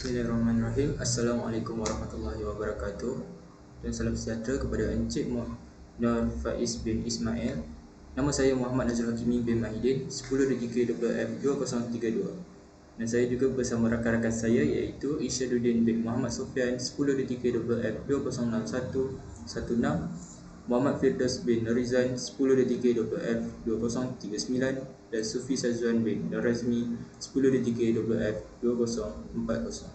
Bismillahirrahmanirrahim. Assalamualaikum warahmatullahi wabarakatuh. Dan salam sejahtera kepada Encik Nur Faiz bin Ismail. Nama saya Muhammad Nazrul Hakimi bin Mahidin, 10 DKWF 2032. Dan saya juga bersama rakan-rakan saya iaitu Isyaduddin bin Muhammad Sofyan, 10 DKWF 201116, Muhammad Firdaus bin Rizan, 10 DKWF 2039, dan Sufi Sazwan bin Razmi, 10 DKWF 2040.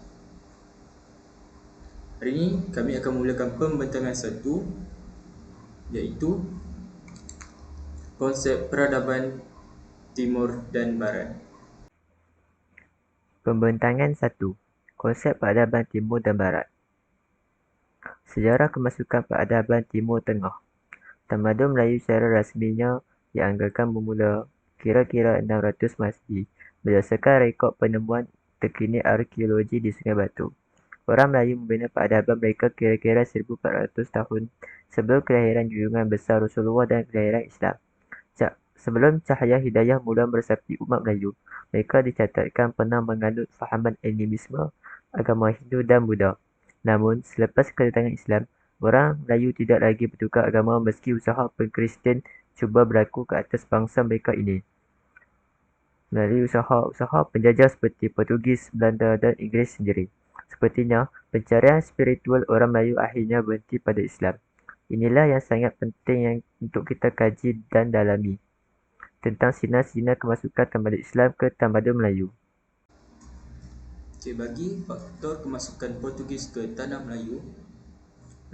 Hari ini kami akan memulakan pembentangan satu, iaitu konsep peradaban Timur dan Barat. Pembentangan 1. Konsep peradaban Timur dan Barat. Sejarah kemasukan peradaban Timur Tengah. Tamadun Melayu secara rasminya dianggarkan bermula kira-kira 600 Masehi berdasarkan rekod penemuan terkini arkeologi di Sungai Batu. Orang Melayu membina peradaban mereka kira-kira 1400 tahun sebelum kelahiran junjungan besar Rasulullah dan kelahiran Islam. Sebelum cahaya hidayah mula meresapi umat Melayu, mereka dicatatkan pernah menganut fahaman animisme, agama Hindu dan Buddha. Namun, selepas kedatangan Islam, orang Melayu tidak lagi bertukar agama meski usaha pengkristian cuba berlaku ke atas bangsa mereka ini melalui usaha penjajah seperti Portugis, Belanda dan Inggeris sendiri. Sepertinya, pencarian spiritual orang Melayu akhirnya berhenti pada Islam. Inilah yang sangat penting untuk kita kaji dan dalami tentang sinar-sinar kemasukan tamadun Islam ke tamadun Melayu. Bagi faktor kemasukan Portugis ke tanah Melayu,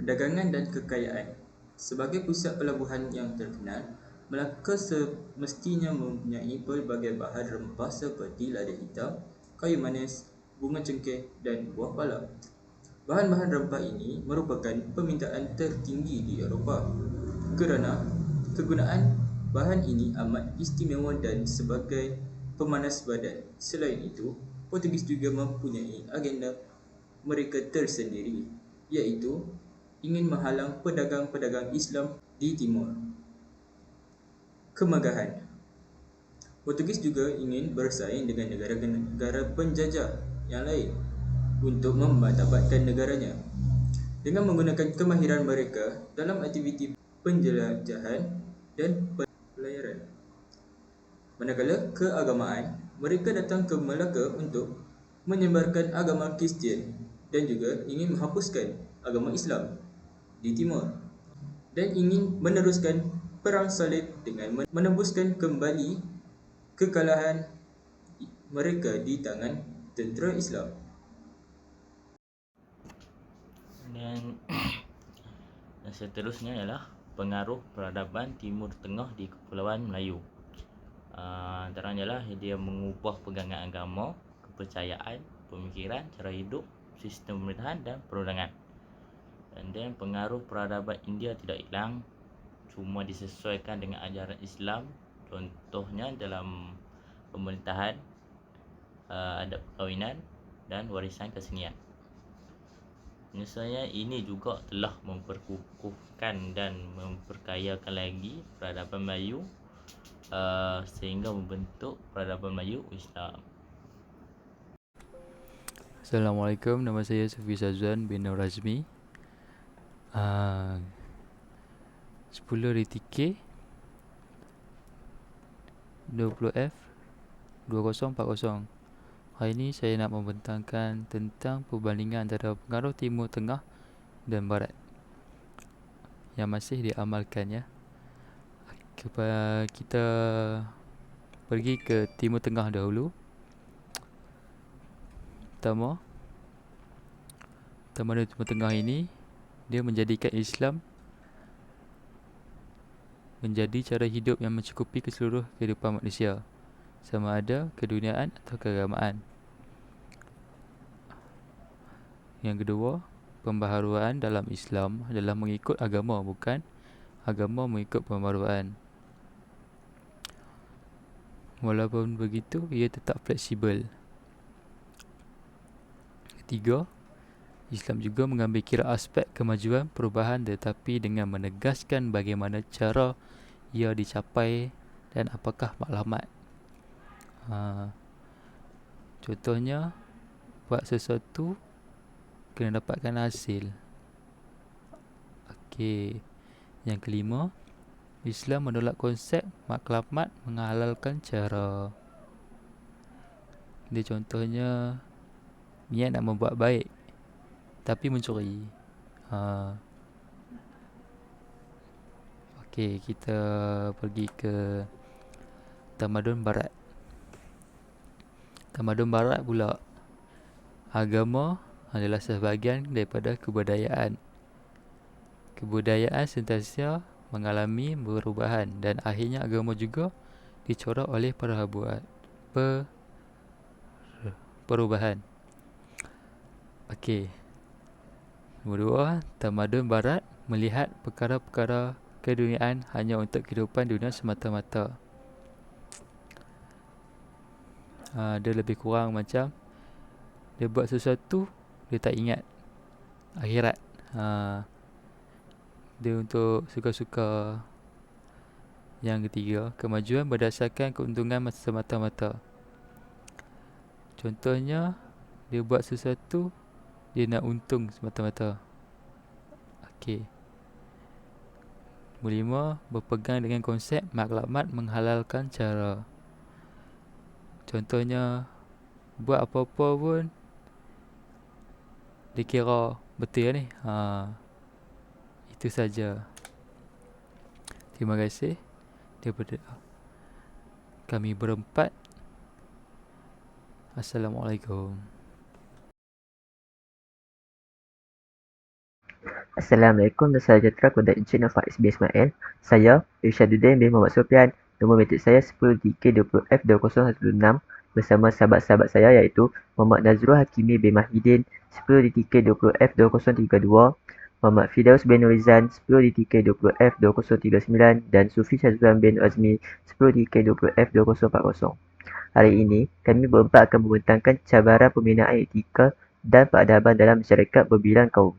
perdagangan dan kekayaan. Sebagai pusat pelabuhan yang terkenal, Melaka semestinya mempunyai pelbagai bahan rempah seperti lada hitam, kayu manis, bunga cengkeh dan buah pala. Bahan-bahan rempah ini merupakan permintaan tertinggi di Eropah kerana kegunaan bahan ini amat istimewa dan sebagai pemanas badan. Selain itu, Portugis juga mempunyai agenda mereka tersendiri, iaitu ingin menghalang pedagang-pedagang Islam di timur. Kemegahan. Portugis juga ingin bersaing dengan negara-negara penjajah yang lain untuk memartabatkan negaranya dengan menggunakan kemahiran mereka dalam aktiviti penjelajahan dan pelayaran. Manakala keagamaan, mereka datang ke Melaka untuk menyebarkan agama Kristian dan juga ingin menghapuskan agama Islam di timur dan ingin meneruskan perang salib dengan menembuskan kembali kekalahan mereka di tangan tentera Islam. Dan seterusnya ialah pengaruh peradaban Timur Tengah di Kepulauan Melayu. Antaranya ialah dia mengubah pegangan agama, kepercayaan, pemikiran, cara hidup, sistem pemerintahan dan perundangan. Dan pengaruh peradaban India tidak hilang, cuma disesuaikan dengan ajaran Islam. Contohnya dalam pemerintahan, adab perkahwinan dan warisan kesenian. Misalnya ini juga telah memperkukuhkan dan memperkayakan lagi peradaban Melayu sehingga membentuk peradaban Melayu Islam. Assalamualaikum, nama saya Sufi Sazwan bin Razmi. 10 RTK 20F 2040. Hari ini saya nak membentangkan tentang perbandingan antara pengaruh Timur Tengah dan Barat yang masih diamalkan ya. Kita pergi ke Timur Tengah dahulu. Pertama, tamadun Timur Tengah ini dia menjadikan Islam menjadi cara hidup yang mencukupi keseluruh kehidupan manusia, sama ada keduniaan atau keagamaan. Yang kedua, pembaharuan dalam Islam adalah mengikut agama, bukan agama mengikut pembaharuan. Walaupun begitu, ia tetap fleksibel. Ketiga, Islam juga mengambil kira aspek kemajuan perubahan tetapi dengan menegaskan bagaimana cara ia dicapai dan apakah matlamat. Contohnya, buat sesuatu kena dapatkan hasil. Okey. Yang kelima, Islam menolak konsep matlamat menghalalkan cara. Dia contohnya niat nak membuat baik tapi mencuri. Okey, kita pergi ke tamadun barat. Tamadun barat pula, agama adalah sebahagian daripada kebudayaan. Kebudayaan sentiasa mengalami perubahan dan akhirnya agama juga dicorak oleh perubahan. Okey. Nombor 2, tamadun barat melihat perkara-perkara keduniaan hanya untuk kehidupan dunia semata-mata. Dia lebih kurang macam dia buat sesuatu, dia tak ingat akhirat. Dia untuk suka-suka. Yang ketiga, kemajuan berdasarkan keuntungan semata-mata. Contohnya, dia buat sesuatu, dia nak untung semata-mata. Okey. Nombor 5, berpegang dengan konsep matlamat menghalalkan cara. Contohnya, buat apa-apa pun dia kira betul ni. Itu saja. Terima kasih daripada kami berempat. Assalamualaikum. Assalamualaikum dan salam sejahtera kepada Encik Nafak SB Ismail. Saya Irsyaduddin bin Muhammad Sofian. Nombor metrik saya 10DK20F20116 bersama sahabat-sahabat saya iaitu Muhammad Nazrul Hakimi bin Mahidin 10DK20F2032, Muhammad Firdaus bin Nurizan 10DK20F2039 dan Sufi Syazwan bin Azmi 10DK20F2040. Hari ini, kami berempat akan membentangkan cabaran pembinaan etika dan peradaban dalam masyarakat berbilang kaum.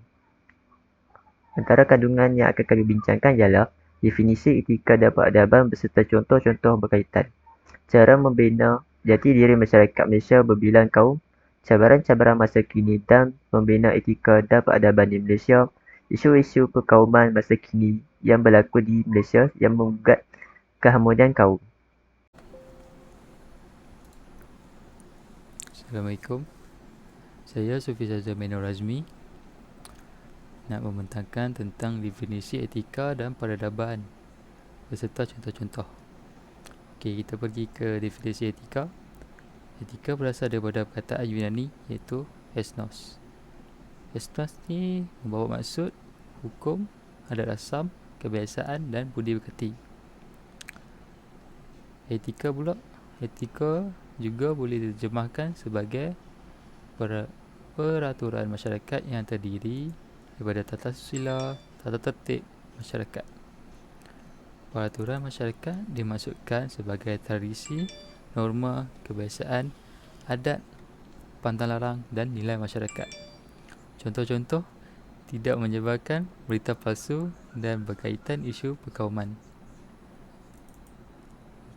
Antara kandungan yang akan kami bincangkan ialah definisi etika dan peradaban beserta contoh-contoh berkaitan, cara membina jati diri masyarakat Malaysia berbilang kaum, cabaran-cabaran masa kini dan membina etika dan peradaban di Malaysia, isu-isu perkauman masa kini yang berlaku di Malaysia yang menggugat keharmonian kaum. Assalamualaikum. Saya Sufi Syazwan bin Azmi nak membentangkan tentang definisi etika dan peradaban beserta contoh-contoh. Okey, kita pergi ke definisi etika. Etika berasal daripada perkataan Yunani iaitu ethnos. Ethnos ni membawa maksud hukum, adat rasam, kebiasaan dan budi pekerti. Etika juga boleh diterjemahkan sebagai peraturan masyarakat yang terdiri daripada tata susila, tata tertib masyarakat. Peraturan masyarakat dimaksudkan sebagai tradisi, norma, kebiasaan, adat, pantang larang dan nilai masyarakat. Contoh-contoh, tidak menyebarkan berita palsu dan berkaitan isu perkauman.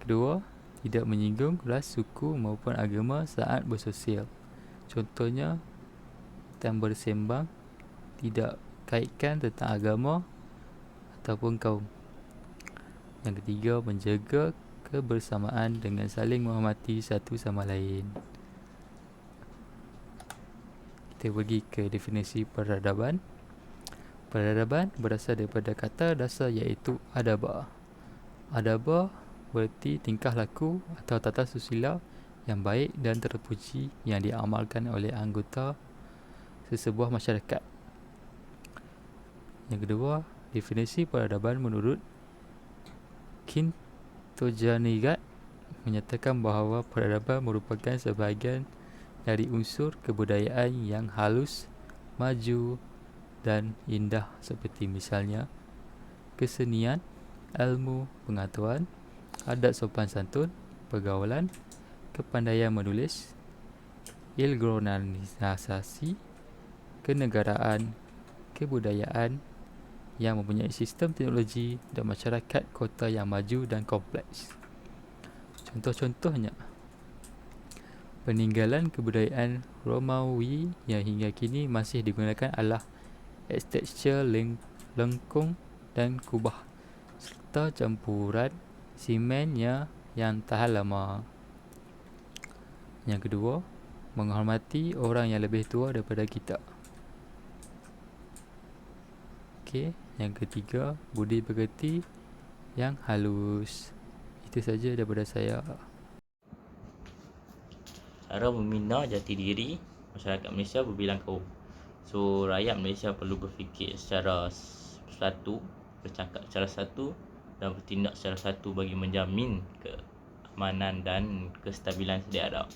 Kedua, tidak menyinggung ras, suku maupun agama saat bersosial. Contohnya, dan bersembang tidak kaitkan tentang agama ataupun kaum. Yang ketiga, menjaga kebersamaan dengan saling menghormati satu sama lain. Kita pergi ke definisi peradaban. Peradaban berasal daripada kata dasar iaitu adabah. Adabah berarti tingkah laku atau tata susila yang baik dan terpuji yang diamalkan oleh anggota sesebuah masyarakat. Yang kedua, definisi peradaban menurut Kintojanigat menyatakan bahawa peradaban merupakan sebahagian dari unsur kebudayaan yang halus, maju dan indah seperti misalnya kesenian, ilmu pengetahuan, adat sopan santun, pergaulan, kepandaian menulis, ilgonisasi, kenegaraan, kebudayaan yang mempunyai sistem teknologi dan masyarakat kota yang maju dan kompleks. Contoh-contohnya, Peninggalan kebudayaan Romawi yang hingga kini masih digunakan adalah tekstur lengkung dan kubah serta campuran simennya yang tahan lama. Yang kedua, menghormati orang yang lebih tua daripada kita. Okey, yang ketiga, budi pekerti yang halus. Itu saja daripada saya. Cara membina jati diri masyarakat Malaysia berbilang kaum. So, rakyat Malaysia perlu berfikir secara satu, bercakap secara satu dan bertindak secara satu bagi menjamin keamanan dan kestabilan sedia ada.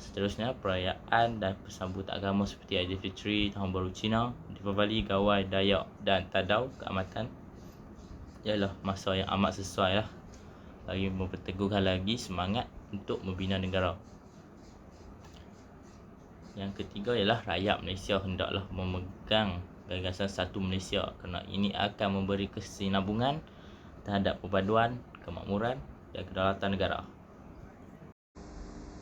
Seterusnya, perayaan dan persambutan agama seperti Aidilfitri, Tahun Baru Cina, Deepavali, Gawai, Dayak dan Tadau Keamatan ialah masa yang amat sesuai lah bagi memperteguhkan lagi semangat untuk membina negara. Yang ketiga ialah rakyat Malaysia hendaklah memegang gagasan satu Malaysia kerana ini akan memberi kesinambungan terhadap perpaduan, kemakmuran dan kedaulatan negara.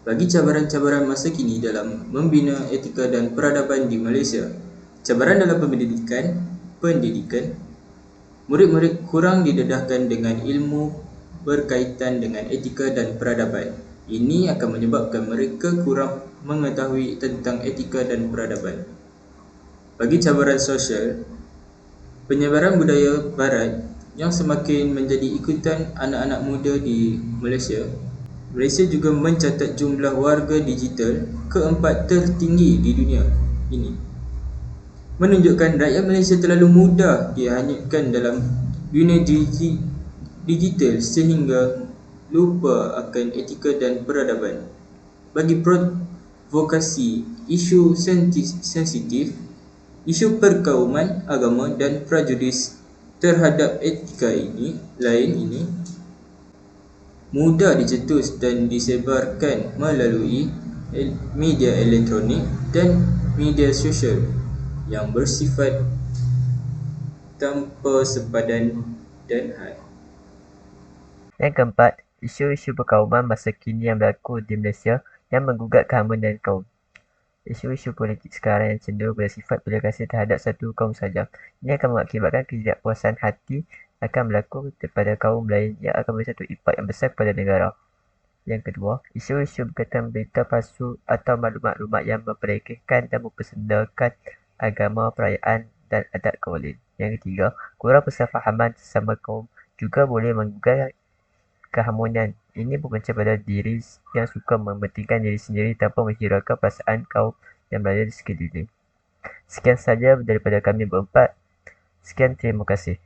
Bagi cabaran-cabaran masa kini dalam membina etika dan peradaban di Malaysia, cabaran dalam pendidikan, murid-murid kurang didedahkan dengan ilmu berkaitan dengan etika dan peradaban. Ini akan menyebabkan mereka kurang mengetahui tentang etika dan peradaban. Bagi cabaran sosial, penyebaran budaya barat yang semakin menjadi ikutan anak-anak muda di Malaysia juga mencatat jumlah warga digital keempat tertinggi di dunia ini. Menunjukkan rakyat Malaysia terlalu mudah dihanyutkan dalam dunia digital sehingga lupa akan etika dan peradaban. Bagi provokasi isu sensitif, isu perkauman, agama dan prejudis terhadap etika ini mudah dicetus dan disebarkan melalui media elektronik dan media sosial yang bersifat tanpa sepadan dan had. Yang keempat, isu-isu perkauman masa kini yang berlaku di Malaysia yang menggugat keharmonian kaum. Isu-isu politik sekarang yang cenderung bersifat belas kasih terhadap satu kaum saja. Ini akan mengakibatkan ketidakpuasan hati akan berlaku kepada kaum lain yang akan memberi satu impak yang besar kepada negara. Yang kedua, isu-isu berkaitan berita palsu atau maklumat-maklumat yang memperlekehkan dan mempersendakan agama, perayaan dan adat kaum lain. Yang ketiga, kurang persefahaman sesama kaum juga boleh menggugat keharmonian. Ini berpunca pada diri yang suka mementingkan diri sendiri tanpa menghiraukan perasaan kaum yang berada di sekeliling. Sekian saja daripada kami berempat. Sekian, terima kasih.